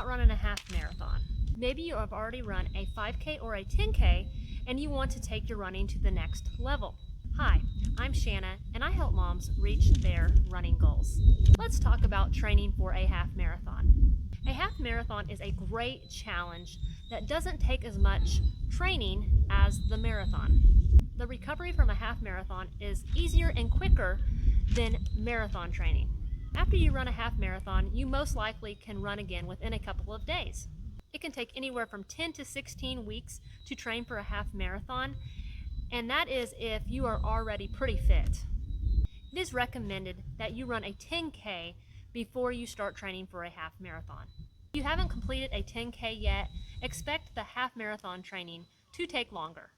about running a half marathon. Maybe you have already run a 5K or a 10K and you want to take your running to the next level. Hi, I'm Shanna and I help moms reach their running goals. Let's talk about training for a half marathon. A half marathon is a great challenge that doesn't take as much training as the marathon. The recovery from a half marathon is easier and quicker than marathon training. After you run a half marathon, you most likely can run again within a couple of days. It can take anywhere from 10 to 16 weeks to train for a half marathon, and that is if you are already pretty fit. It is recommended that you run a 10K before you start training for a half marathon. If you haven't completed a 10K yet, expect the half marathon training to take longer.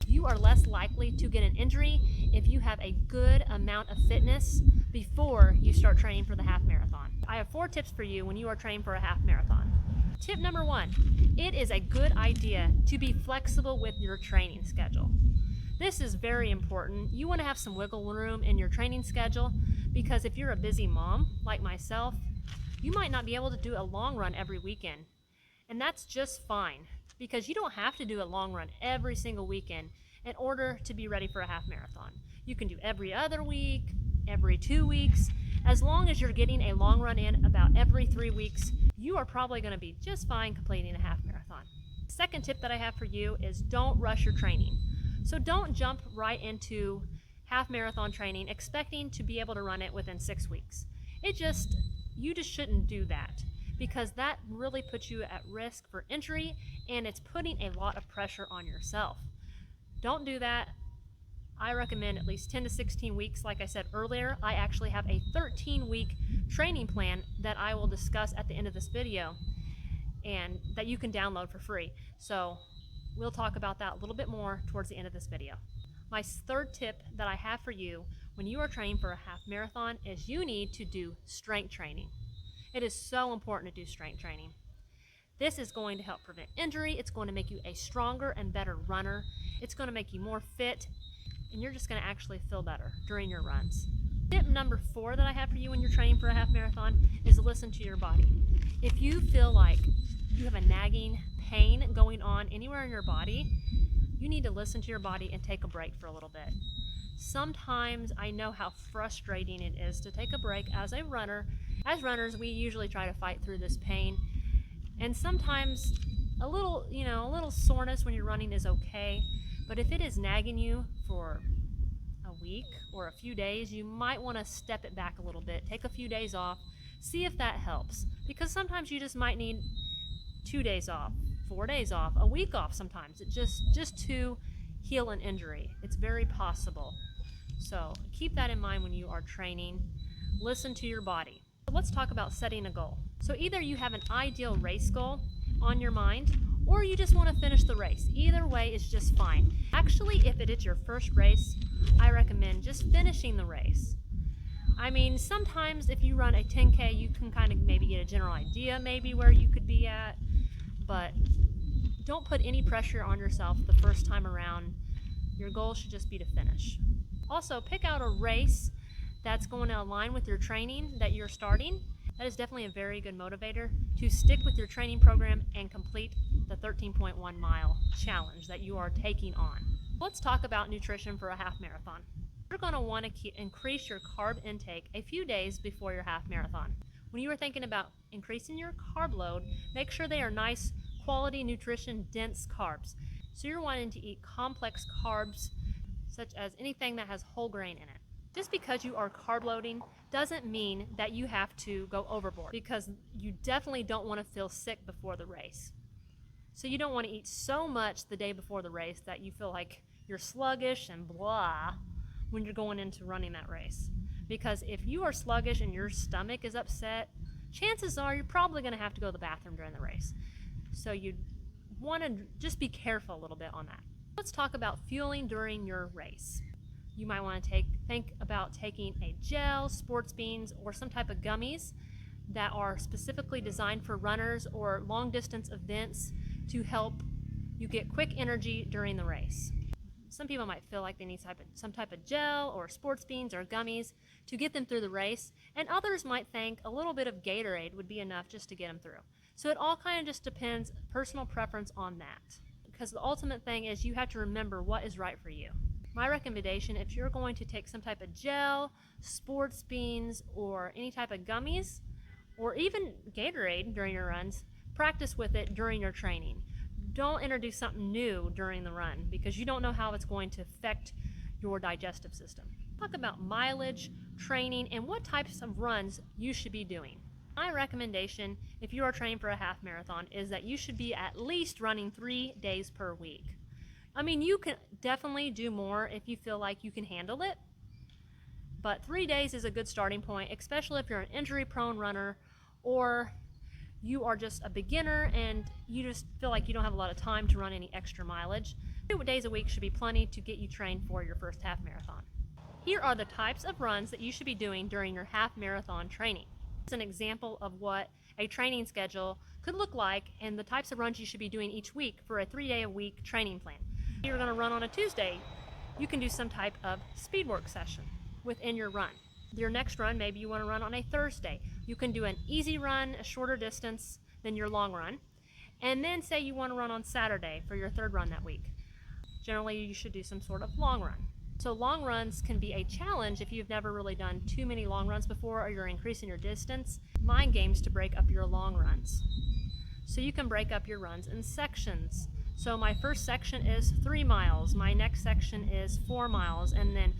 You are less likely to get an injury if you have a good amount of fitness before you start training for the half marathon. I have 4 tips for you when you are training for a half marathon. Tip number 1, it is a good idea to be flexible with your training schedule. This is very important. You want to have some wiggle room in your training schedule because if you're a busy mom like myself, you might not be able to do a long run every weekend. And that's just fine because you don't have to do a long run every single weekend in order to be ready for a half marathon. You can do every other week, every 2 weeks. As long as you're getting a long run in about every 3 weeks, you are probably going to be just fine completing a half marathon. Second tip that I have for you is don't rush your training. So don't jump right into half marathon training expecting to be able to run it within 6 weeks. You just shouldn't do that because that really puts you at risk for injury and it's putting a lot of pressure on yourself. Don't do that. I recommend at least 10 to 16 weeks. Like I said earlier, I actually have a 13-week training plan that I will discuss at the end of this video and that you can download for free. So we'll talk about that a little bit more towards the end of this video. My third tip that I have for you when you are training for a half marathon is you need to do strength training. It is so important to do strength training. This is going to help prevent injury. It's going to make you a stronger and better runner. It's going to make you more fit, and you're just going to actually feel better during your runs. Tip number 4 that I have for you when you're training for a half marathon is listen to your body. If you feel like you have a nagging pain going on anywhere in your body, you need to listen to your body and take a break for a little bit. Sometimes I know how frustrating it is to take a break as a runner. As runners, we usually try to fight through this pain, and sometimes a little soreness when you're running is okay, but if it is nagging you for a week or a few days, you might want to step it back a little bit, take a few days off, see if that helps, because sometimes you just might need 2 days off, 4 days off, a week off sometimes, just to heal an injury. It's very possible. So keep that in mind when you are training. Listen to your body. Let's talk about setting a goal. So either you have an ideal race goal on your mind or you just want to finish the race. Either way is just fine. Actually, if it is your first race, I recommend just finishing the race. I mean, sometimes if you run a 10K, you can kind of maybe get a general idea maybe where you could be at, but don't put any pressure on yourself the first time around. Your goal should just be to finish. Also, pick out a race that's going to align with your training that you're starting. That is definitely a very good motivator to stick with your training program and complete the 13.1 mile challenge that you are taking on. Let's talk about nutrition for a half marathon. You're going to want to increase your carb intake a few days before your half marathon. When you are thinking about increasing your carb load, make sure they are nice, quality, nutrition, dense carbs. So you're wanting to eat complex carbs, such as anything that has whole grain in it. Just because you are carb loading doesn't mean that you have to go overboard, because you definitely don't want to feel sick before the race. So you don't want to eat so much the day before the race that you feel like you're sluggish and blah when you're going into running that race. Because if you are sluggish and your stomach is upset, chances are you're probably going to have to go to the bathroom during the race. So you want to just be careful a little bit on that. Let's talk about fueling during your race. You might want to think about taking a gel, sports beans, or some type of gummies that are specifically designed for runners or long distance events to help you get quick energy during the race. Some people might feel like they need some type of gel or sports beans or gummies to get them through the race, and others might think a little bit of Gatorade would be enough just to get them through. So it all kind of just depends, personal preference on that. Because the ultimate thing is you have to remember what is right for you. My recommendation, if you're going to take some type of gel, sports beans, or any type of gummies, or even Gatorade during your runs, practice with it during your training. Don't introduce something new during the run because you don't know how it's going to affect your digestive system. Talk about mileage, training, and what types of runs you should be doing. My recommendation, if you are training for a half marathon, is that you should be at least running 3 days per week. I mean, you can definitely do more if you feel like you can handle it, but 3 days is a good starting point, especially if you're an injury-prone runner or you are just a beginner and you just feel like you don't have a lot of time to run any extra mileage. 2 days a week should be plenty to get you trained for your first half marathon. Here are the types of runs that you should be doing during your half marathon training. It's an example of what a training schedule could look like and the types of runs you should be doing each week for a 3-day-a-week training plan. If you're going to run on a Tuesday, you can do some type of speed work session within your run. Your next run, maybe you want to run on a Thursday. You can do an easy run, a shorter distance than your long run, and then say you want to run on Saturday for your third run that week. Generally, you should do some sort of long run. So long runs can be a challenge if you've never really done too many long runs before or you're increasing your distance. Mind games to break up your long runs. So you can break up your runs in sections. So my first section is 3 miles, my next section is 4 miles, and then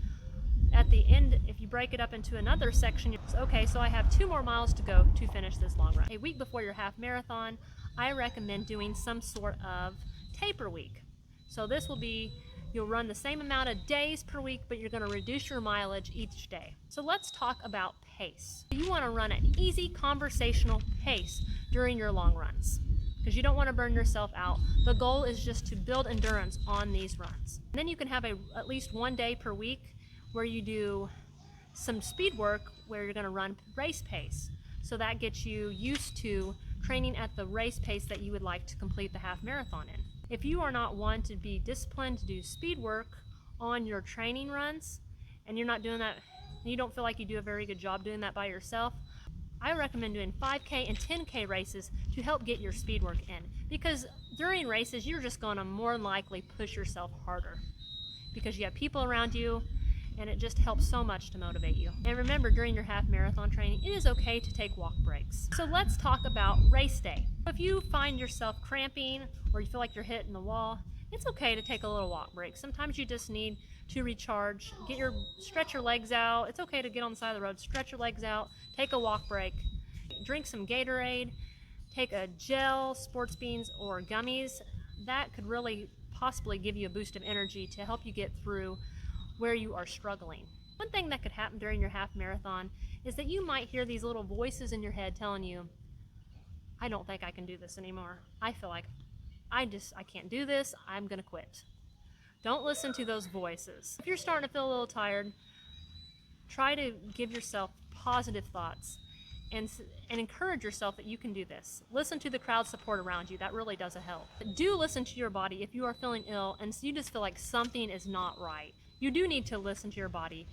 at the end, if you break it up into another section, it's okay, so I have 2 more miles to go to finish this long run. A week before your half marathon, I recommend doing some sort of taper week. So this will be, you'll run the same amount of days per week, but you're going to reduce your mileage each day. So let's talk about pace. You want to run an easy conversational pace during your long runs because you don't want to burn yourself out. The goal is just to build endurance on these runs. And then you can have at least 1 day per week where you do some speed work where you're going to run race pace. So that gets you used to training at the race pace that you would like to complete the half marathon in. If you are not one to be disciplined to do speed work on your training runs, and you're not doing that, and you don't feel like you do a very good job doing that by yourself, I recommend doing 5K and 10K races to help get your speed work in. Because during races, you're just going to more than likely push yourself harder because you have people around you, and it just helps so much to motivate you. And remember, during your half marathon training, it is okay to take walk breaks. So let's talk about race day. If you find yourself cramping or you feel like you're hitting the wall, it's okay to take a little walk break. Sometimes you just need to recharge, stretch your legs out. It's okay to get on the side of the road, stretch your legs out, take a walk break, drink some Gatorade, take a gel, sports beans, or gummies. That could really possibly give you a boost of energy to help you get through where you are struggling. One thing that could happen during your half marathon is that you might hear these little voices in your head telling you, I don't think I can do this anymore. I feel like I can't do this. I'm gonna quit. Don't listen to those voices. If you're starting to feel a little tired, try to give yourself positive thoughts and encourage yourself that you can do this. Listen to the crowd support around you. That really does help. Do listen to your body if you are feeling ill and you just feel like something is not right. You do need to listen to your body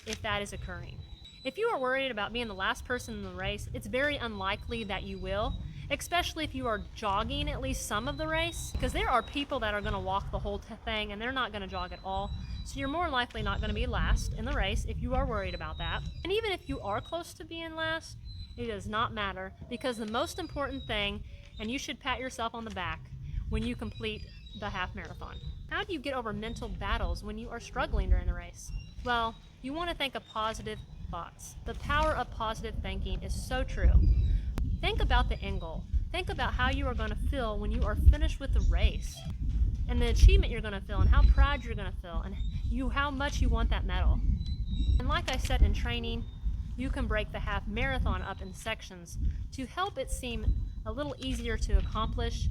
if that is occurring. If you are worried about being the last person in the race, it's very unlikely that you will, especially if you are jogging at least some of the race, because there are people that are going to walk the whole thing and they're not going to jog at all. So you're more likely not going to be last in the race if you are worried about that. And even if you are close to being last, it does not matter, because the most important thing, and you should pat yourself on the back when you complete the half marathon. How do you get over mental battles when you are struggling during the race? Well, you want to think of positive thoughts. The power of positive thinking is so true. Think about the end goal. Think about how you are going to feel when you are finished with the race, and the achievement you're going to feel, and how proud you're going to feel, and how much you want that medal. And like I said in training, you can break the half marathon up in sections to help it seem a little easier to accomplish,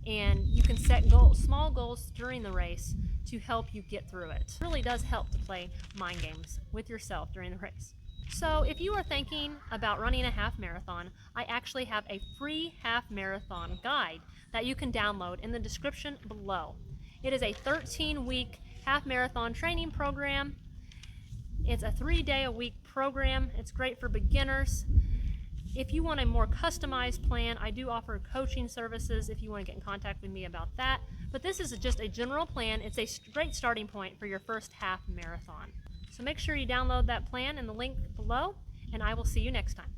and you can set small goals during the race to help you get through it. It really does help to play mind games with yourself during the race. So if you are thinking about running a half marathon, I actually have a free half marathon guide that you can download in the description below. It is a 13-week half marathon training program. It's a 3-day-a-week program. It's great for beginners. If you want a more customized plan, I do offer coaching services if you want to get in contact with me about that. But this is just a general plan. It's a great starting point for your first half marathon. So make sure you download that plan in the link below, and I will see you next time.